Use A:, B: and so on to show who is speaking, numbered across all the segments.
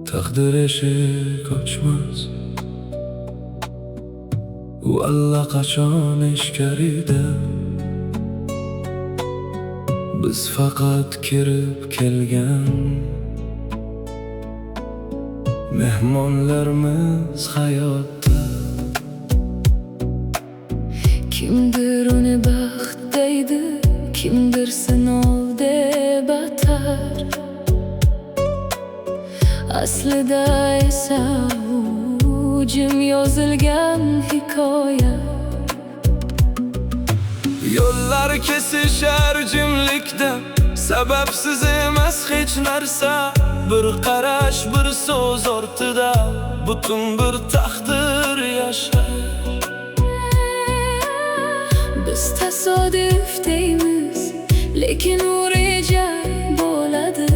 A: Taqdir eshik ochmas, u allaqachon ichkarida. Biz faqat kirib kelgan mehmonlarimiz hayotda.
B: Kimdir uni baxt deydi, kimdir sinov deb atar. Aslida esa u jim yozilgan hikoya.
A: Yo'llar kesishar jimlikda, sababsiz emas hech narsa. Bir qarash, bir so'z ortida butun bir taqdir yashar.
B: Biz tasodif deymiz, lekin u reja bo'ladi.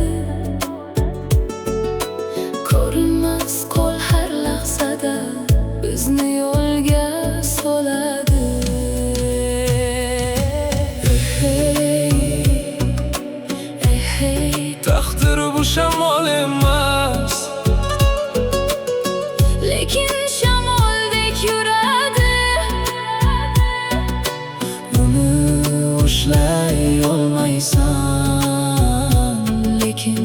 B: Ko'rinmas qo'l har lahzada bizni yo'lga soladi.
A: Taqdir bu shamol emas,
B: lekin shamoldek yuradi.
A: uni ushlay olmaysan,
B: Lekin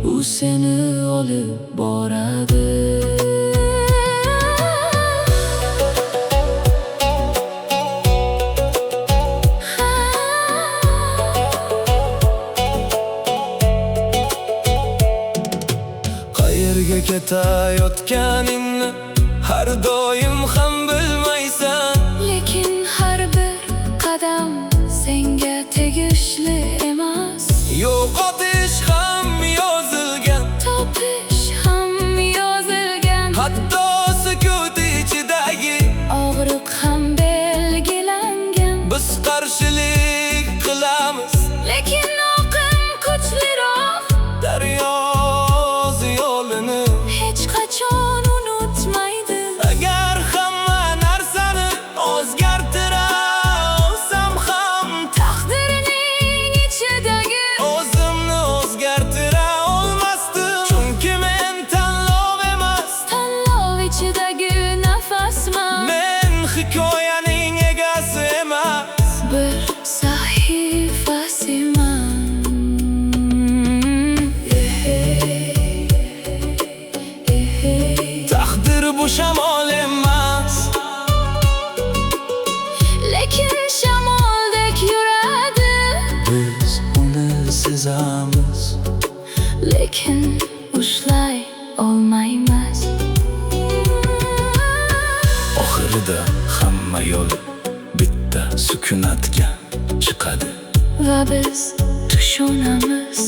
B: u seni olib boradi.
A: Qayerga ketayotganingni har doim ham bilmaysan.
B: Lekin har bir qadam senga tegishli emas.
A: Yo'qotish ham yozilgan,
B: Topish ham yozilgan.
A: hatto sukut ichidagi
B: Og'riq ham belgilangan.
A: biz qarshilik qilamiz,
B: Lekin oqim kuchliroq,
A: daryo yo'lini
B: hech qachon unutmaydi.
A: agar hamma narsani o'zgartira olsam ham
B: Taqdirning ichidagi
A: o'zimni o'zgartira olmasdim. Chunki men tanlov emas,
B: tanlov ichidagi nafasman.
A: men hikoyaning egasi emas,
B: Bir sahifasiman.
A: taqdir bu shamol emas,
B: Lekin shamoldek yuradi.
A: biz uni sezamiz.
B: Lekin ushlay olmaymiz.
A: Oxirida hamma yo'l bitta sukunatga chiqadi.
B: Va biz tushunamiz,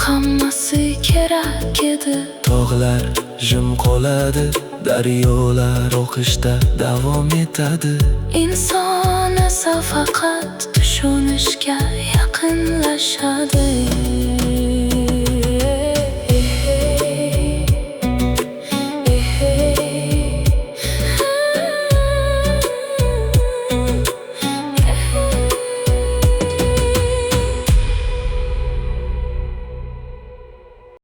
B: hammasi kerak edi.
A: Tog'lar jim qoladi, daryolar oqishda davom etadi.
B: Inson esa faqat tushunishga yaqinlashadi.